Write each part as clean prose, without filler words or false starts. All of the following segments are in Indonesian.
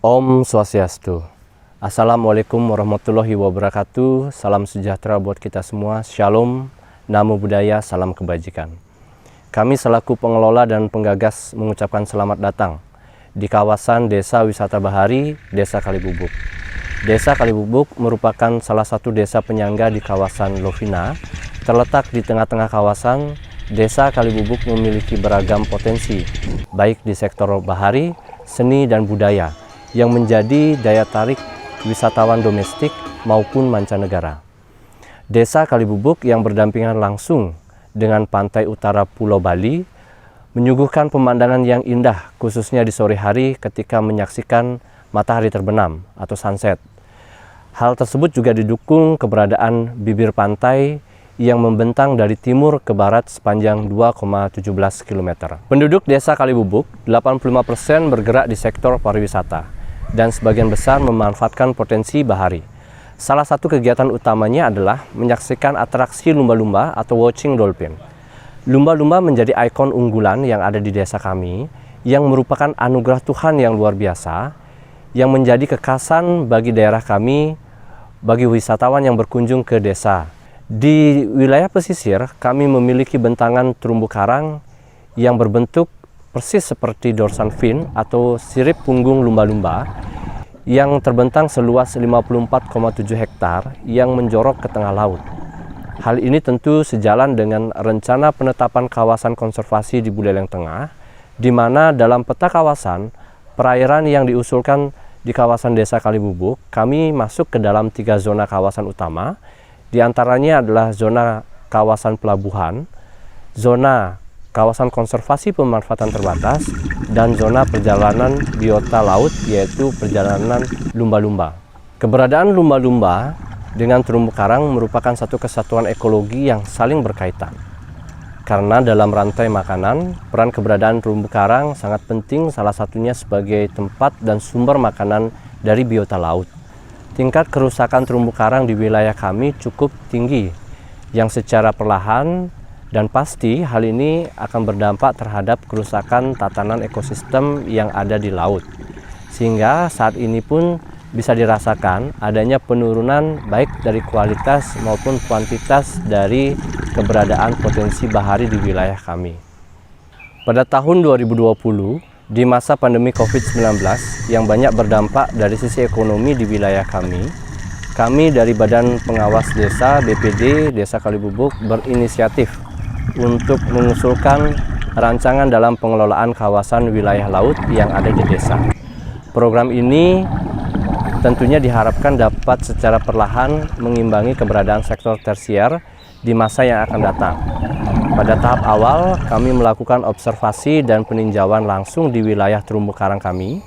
Om Swastiastu. Assalamualaikum warahmatullahi wabarakatuh. Salam sejahtera buat kita semua. Shalom, namo buddhaya, salam kebajikan. Kami selaku pengelola dan penggagas mengucapkan selamat datang di kawasan Desa Wisata Bahari, Desa Kalibubuk. Desa Kalibubuk merupakan salah satu desa penyangga di kawasan Lovina. Terletak di tengah-tengah kawasan, Desa Kalibubuk memiliki beragam potensi, baik di sektor bahari, seni, dan budaya, yang menjadi daya tarik wisatawan domestik maupun mancanegara. Desa Kalibubuk yang berdampingan langsung dengan pantai utara Pulau Bali menyuguhkan pemandangan yang indah, khususnya di sore hari ketika menyaksikan matahari terbenam atau sunset. Hal tersebut juga didukung keberadaan bibir pantai yang membentang dari timur ke barat sepanjang 2,17 km. Penduduk Desa Kalibubuk, 85% bergerak di sektor pariwisata dan sebagian besar memanfaatkan potensi bahari. Salah satu kegiatan utamanya adalah menyaksikan atraksi lumba-lumba atau watching dolphin. Lumba-lumba menjadi ikon unggulan yang ada di desa kami, yang merupakan anugerah Tuhan yang luar biasa, yang menjadi kekhasan bagi daerah kami, bagi wisatawan yang berkunjung ke desa. Di wilayah pesisir, kami memiliki bentangan terumbu karang yang berbentuk persis seperti dorsal fin atau sirip punggung lumba-lumba yang terbentang seluas 54,7 hektar yang menjorok ke tengah laut. Hal ini tentu sejalan dengan rencana penetapan kawasan konservasi di Buleleng Tengah, di mana dalam peta kawasan perairan yang diusulkan di kawasan Desa Kalibubuk, kami masuk ke dalam 3 zona kawasan utama. Di antaranya adalah zona kawasan pelabuhan, zona kawasan konservasi pemanfaatan terbatas, dan zona perjalanan biota laut, yaitu perjalanan lumba-lumba. Keberadaan lumba-lumba dengan terumbu karang merupakan satu kesatuan ekologi yang saling berkaitan. Karena dalam rantai makanan, peran keberadaan terumbu karang sangat penting, salah satunya sebagai tempat dan sumber makanan dari biota laut. Tingkat kerusakan terumbu karang di wilayah kami cukup tinggi, yang secara perlahan dan pasti hal ini akan berdampak terhadap kerusakan tatanan ekosistem yang ada di laut. Sehingga saat ini pun bisa dirasakan adanya penurunan baik dari kualitas maupun kuantitas dari keberadaan potensi bahari di wilayah kami. Pada tahun 2020, di masa pandemi COVID-19 yang banyak berdampak dari sisi ekonomi di wilayah kami dari Badan Pengawas Desa BPD Desa Kalibubuk berinisiatif untuk mengusulkan rancangan dalam pengelolaan kawasan wilayah laut yang ada di desa. Program ini tentunya diharapkan dapat secara perlahan mengimbangi keberadaan sektor tersier di masa yang akan datang. Pada tahap awal, kami melakukan observasi dan peninjauan langsung di wilayah terumbu karang kami,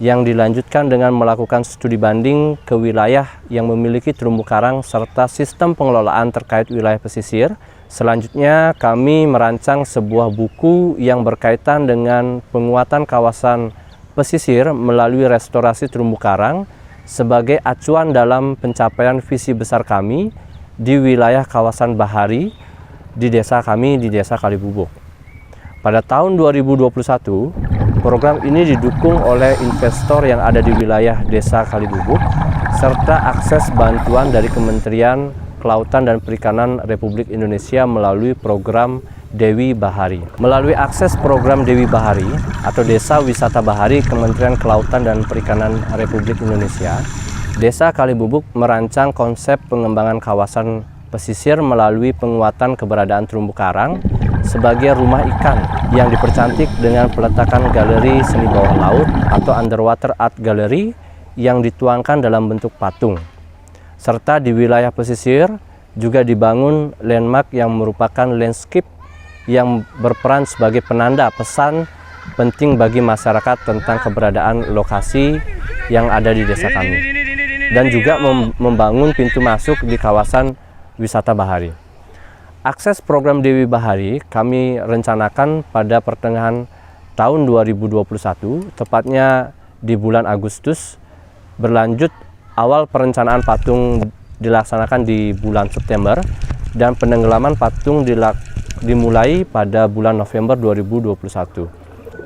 yang dilanjutkan dengan melakukan studi banding ke wilayah yang memiliki terumbu karang serta sistem pengelolaan terkait wilayah pesisir. Selanjutnya, kami merancang sebuah buku yang berkaitan dengan penguatan kawasan pesisir melalui restorasi terumbu karang sebagai acuan dalam pencapaian visi besar kami di wilayah kawasan bahari di desa kami, di Desa Kalibubuk. Pada tahun 2021, program ini didukung oleh investor yang ada di wilayah Desa Kalibubuk, serta akses bantuan dari Kementerian Kelautan dan Perikanan Republik Indonesia melalui program Dewi Bahari. Melalui akses program Dewi Bahari atau Desa Wisata Bahari Kementerian Kelautan dan Perikanan Republik Indonesia, Desa Kalibubuk merancang konsep pengembangan kawasan pesisir melalui penguatan keberadaan terumbu karang sebagai rumah ikan yang dipercantik dengan peletakan galeri seni bawah laut atau underwater art gallery yang dituangkan dalam bentuk patung. Serta di wilayah pesisir juga dibangun landmark yang merupakan landscape yang berperan sebagai penanda pesan penting bagi masyarakat tentang keberadaan lokasi yang ada di desa kami. Dan juga membangun pintu masuk di kawasan wisata bahari. Akses program Dewi Bahari kami rencanakan pada pertengahan tahun 2021, tepatnya di bulan Agustus, berlanjut awal perencanaan patung dilaksanakan di bulan September, dan penenggelaman patung dimulai pada bulan November 2021.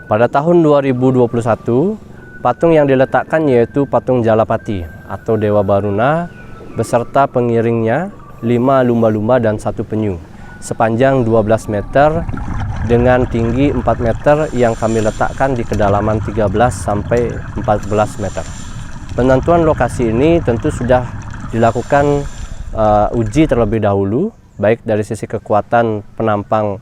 Pada tahun 2021, Patung yang diletakkan yaitu patung Jalapati atau Dewa Baruna beserta pengiringnya, 5 lumba-lumba dan 1 penyu, sepanjang 12 meter dengan tinggi 4 meter yang kami letakkan di kedalaman 13 sampai 14 meter. Penentuan lokasi ini tentu sudah dilakukan uji terlebih dahulu, baik dari sisi kekuatan penampang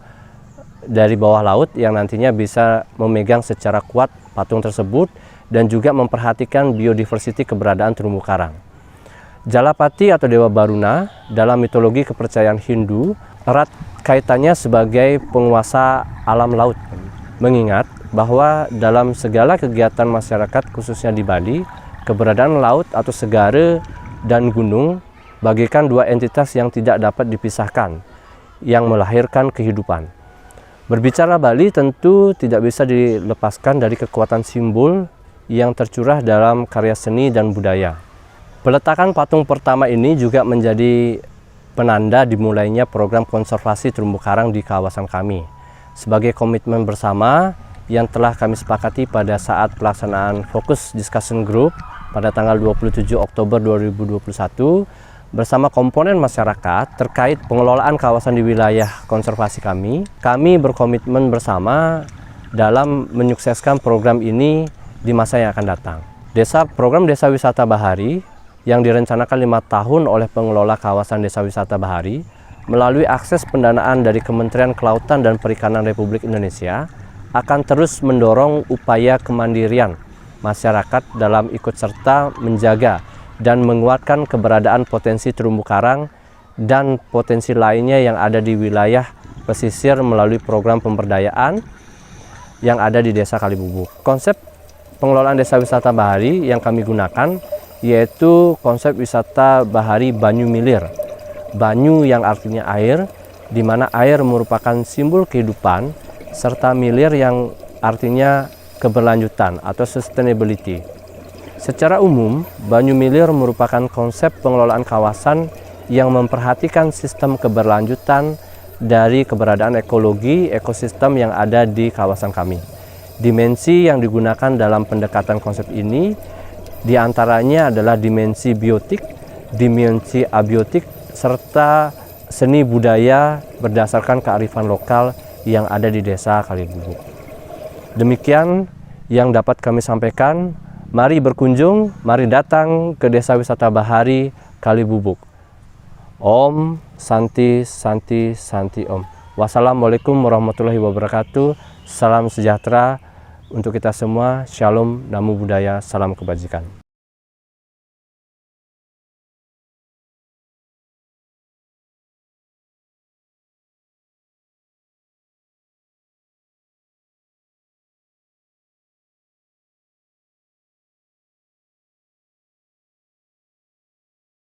dari bawah laut yang nantinya bisa memegang secara kuat patung tersebut dan juga memperhatikan biodiversity keberadaan terumbu karang. Jalapati atau Dewa Baruna dalam mitologi kepercayaan Hindu erat kaitannya sebagai penguasa alam laut, mengingat bahwa dalam segala kegiatan masyarakat khususnya di Bali, keberadaan laut atau segara dan gunung bagaikan 2 entitas yang tidak dapat dipisahkan, yang melahirkan kehidupan. Berbicara Bali tentu tidak bisa dilepaskan dari kekuatan simbol yang tercurah dalam karya seni dan budaya. Peletakan patung pertama ini juga menjadi penanda dimulainya program konservasi terumbu karang di kawasan kami, sebagai komitmen bersama yang telah kami sepakati pada saat pelaksanaan Focus Discussion Group pada tanggal 27 Oktober 2021 bersama komponen masyarakat terkait pengelolaan kawasan di wilayah konservasi kami. Kami berkomitmen bersama dalam menyukseskan program ini di masa yang akan datang. Program Desa Wisata Bahari yang direncanakan 5 tahun oleh pengelola kawasan Desa Wisata Bahari melalui akses pendanaan dari Kementerian Kelautan dan Perikanan Republik Indonesia akan terus mendorong upaya kemandirian masyarakat dalam ikut serta menjaga dan menguatkan keberadaan potensi terumbu karang dan potensi lainnya yang ada di wilayah pesisir melalui program pemberdayaan yang ada di Desa Kalibubuk. Konsep pengelolaan Desa Wisata Bahari yang kami gunakan yaitu konsep wisata bahari banyu milir. Banyu yang artinya air, di mana air merupakan simbol kehidupan, serta milir yang artinya keberlanjutan atau sustainability. Secara umum, banyu milir merupakan konsep pengelolaan kawasan yang memperhatikan sistem keberlanjutan dari keberadaan ekologi, ekosistem yang ada di kawasan kami. Dimensi yang digunakan dalam pendekatan konsep ini diantaranya adalah dimensi biotik, dimensi abiotik, serta seni budaya berdasarkan kearifan lokal yang ada di Desa Kalibubuk. Demikian yang dapat kami sampaikan. Mari berkunjung, mari datang ke Desa Wisata Bahari Kalibubuk. Om Santi Santi Santi Om. Wassalamualaikum warahmatullahi wabarakatuh. Salam sejahtera untuk kita semua. Shalom, namo buddhaya, salam kebajikan.